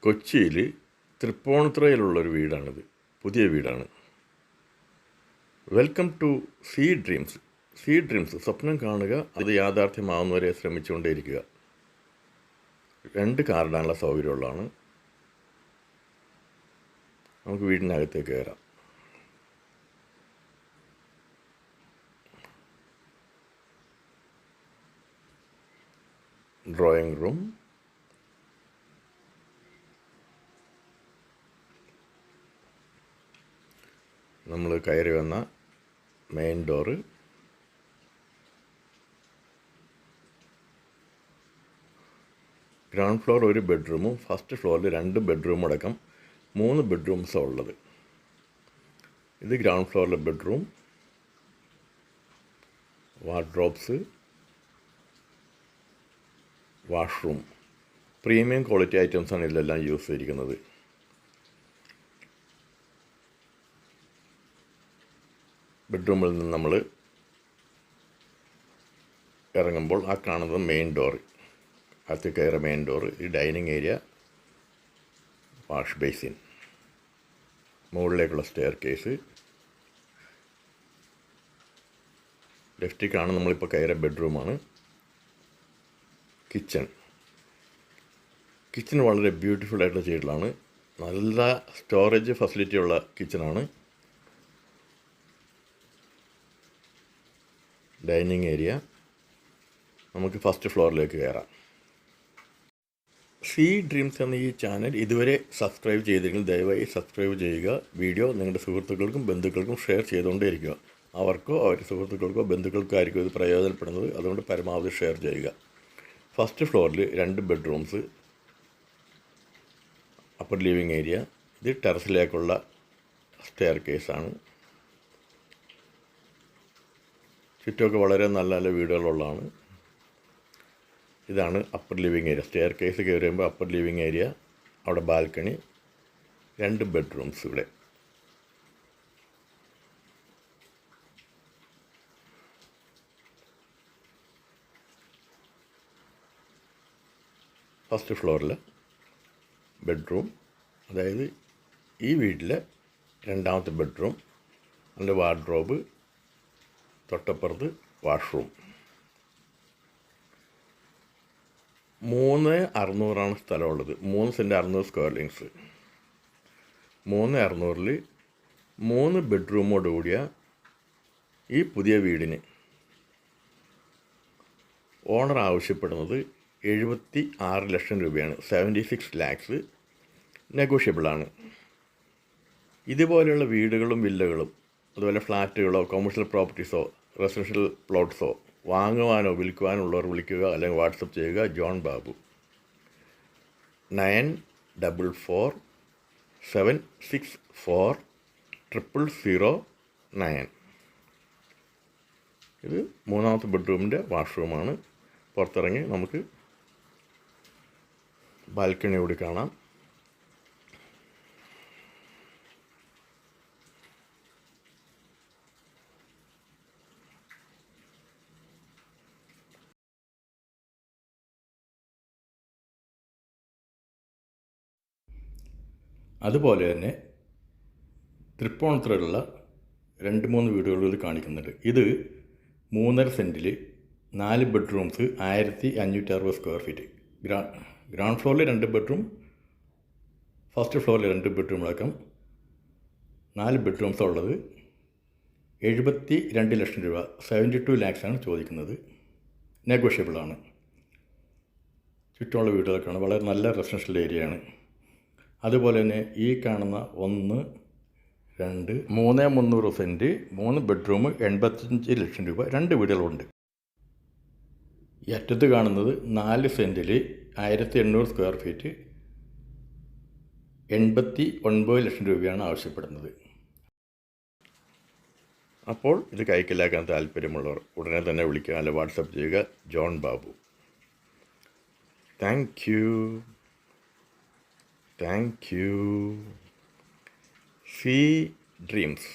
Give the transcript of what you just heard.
കൊച്ചിയിൽ തൃപ്പൂണിത്തുറയിലുള്ളൊരു വീടാണിത്. പുതിയ വീടാണ്. Welcome to see dreams. See dreams, സ്വപ്നം കാണുക, അത് യാഥാർത്ഥ്യമാവുന്നവരെ ശ്രമിച്ചുകൊണ്ടേയിരിക്കുക. 2 കാറിടാനുള്ള സൗകര്യമുള്ളതാണ്. നമുക്ക് വീടിനകത്തേക്ക് കയറാം. ഡ്രോയിങ് റൂം, നമ്മൾ കയറി വന്ന മെയിൻ ഡോറ്, ഗ്രൗണ്ട് ഫ്ലോർ 1 ബെഡ്റൂമും ഫസ്റ്റ് ഫ്ലോറിൽ 2 ബെഡ്റൂം അടക്കം 3 ബെഡ്റൂംസാണ് ഉള്ളത്. ഇത് ഗ്രൗണ്ട് ഫ്ലോറിലെ bedroom, wardrobes, washroom. Premium quality ഐറ്റംസാണ് ഇതിലെല്ലാം യൂസ് ചെയ്തിരിക്കുന്നത്. ബെഡ്റൂമിൽ നിന്ന് നമ്മൾ ഇറങ്ങുമ്പോൾ ആ കാണുന്നത് മെയിൻ ഡോറ്, അകത്ത് കയറിയ മെയിൻ ഡോറ്. ഈ ഡൈനിങ് ഏരിയ, വാഷ് ബേസിൻ, മുകളിലേക്കുള്ള സ്റ്റെയർ കേസ്. ലെഫ്റ്റിൽ കാണുന്ന നമ്മളിപ്പോൾ കയറിയ ബെഡ്റൂമാണ്. കിച്ചൺ വളരെ ബ്യൂട്ടിഫുൾ ആയിട്ടുള്ള ചെയ്തിട്ടുള്ളതാണ്. നല്ല സ്റ്റോറേജ് ഫെസിലിറ്റി ഉള്ള കിച്ചണാണ്. Dining area. നമുക്ക് ഫസ്റ്റ് ഫ്ലോറിലേക്ക് കയറാം. സീ ഡ്രീംസ് എന്ന ഈ ചാനൽ ഇതുവരെ സബ്സ്ക്രൈബ് ചെയ്തില്ലെങ്കിൽ ദയവായി സബ്സ്ക്രൈബ് ചെയ്യുക. വീഡിയോ നിങ്ങളുടെ സുഹൃത്തുക്കൾക്കും ബന്ധുക്കൾക്കും ഷെയർ ചെയ്തുകൊണ്ടേയിരിക്കുക. അവർക്കോ അവരുടെ സുഹൃത്തുക്കൾക്കോ ബന്ധുക്കൾക്കോ ആയിരിക്കും ഇത് പ്രയോജനപ്പെടുന്നത്. അതുകൊണ്ട് പരമാവധി ഷെയർ ചെയ്യുക. ഫസ്റ്റ് ഫ്ലോറിൽ 2 ബെഡ്റൂംസ്, അപ്പർ ലിവിങ് ഏരിയ. ഇത് ടെറസിലേക്കുള്ള സ്റ്റെയർ കേസാണ്. ചുറ്റുമൊക്കെ വളരെ നല്ല നല്ല വീടുകളുള്ളതാണ്. ഇതാണ് upper living area. Staircase കയറി വരുമ്പോൾ അപ്പർ ലിവിങ് ഏരിയ, അവിടെ ബാൽക്കണി, 2 ബെഡ്റൂംസ് ഇവിടെ. ഫസ്റ്റ് ഫ്ലോറിൽ ബെഡ്റൂം, അതായത് ഈ വീട്ടിലെ 2ാമത്തെ ബെഡ്റൂം. അതിൻ്റെ വാർഡ്രോബ്, തൊട്ടപ്പുറത്ത് വാഷ്റൂം. 3,600 സ്ഥലമുള്ളത്. 3 സെൻറ്റ് 600 സ്ക്വയർ ലിങ്സ്. 3,600 3 ബെഡ്റൂമോട് കൂടിയ ഈ പുതിയ വീടിന് ഓണർ ആവശ്യപ്പെടുന്നത് 76 ലക്ഷം രൂപയാണ്. 76 lakhs. നെഗോഷ്യബിളാണ്. ഇതുപോലെയുള്ള വീടുകളും വില്ലകളും അതുപോലെ ഫ്ലാറ്റുകളോ കൊമേഴ്ഷ്യൽ പ്രോപ്പർട്ടീസോ റെസിഡൻഷ്യൽ പ്ലോട്ട്സോ വാങ്ങുവാനോ വിൽക്കുവാനോ ഉള്ളവർ വിളിക്കുക, അല്ലെങ്കിൽ വാട്സപ്പ് ചെയ്യുക. ജോൺ ബാബു, 9474640009. ഇത് 3ാമത്തെ ബെഡ്റൂമിൻ്റെ വാഷ്റൂമാണ്. പുറത്തിറങ്ങി നമുക്ക് ബാൽക്കണി കൂടി കാണാം. അതുപോലെ തന്നെ തൃപ്പൂണിത്തുറയിലുള്ള 2-3 വീടുകളിൽ കാണിക്കുന്നുണ്ട്. ഇത് 3.5 സെൻറ്റിൽ 4 ബെഡ്റൂംസ്, 1560 സ്ക്വയർ ഫീറ്റ്. ഗ്രൗണ്ട് ഫ്ലോറിൽ 2 ബെഡ്റൂം, ഫസ്റ്റ് ഫ്ലോറിൽ 2 ബെഡ്റൂം അടക്കം 4 ബെഡ്റൂംസ് ഉള്ളത്. 72 ലക്ഷം രൂപ, 72 lakhs ആണ് ചോദിക്കുന്നത്. നെഗോഷ്യബിളാണ്. ചുറ്റുമുള്ള വീടുകളൊക്കെയാണ്. വളരെ നല്ല റെസിഡൻഷ്യൽ ഏരിയയാണ്. അതുപോലെ തന്നെ ഈ കാണുന്ന 1, 2, 3 സെൻറ്റ് 3 ബെഡ്റൂം, 85 ലക്ഷം രൂപ, 2 വീടുകളുണ്ട്. ഈ അറ്റത്ത് കാണുന്നത് 4 സെൻറ്റിൽ 1800 സ്ക്വയർ ഫീറ്റ്, 89 ലക്ഷം രൂപയാണ് ആവശ്യപ്പെടുന്നത്. അപ്പോൾ ഇത് കൈക്കലാക്കാൻ താല്പര്യമുള്ളവർ ഉടനെ തന്നെ വിളിക്കുക, അല്ല വാട്സപ്പ് ചെയ്യുക. John Babu. Thank you. See dreams.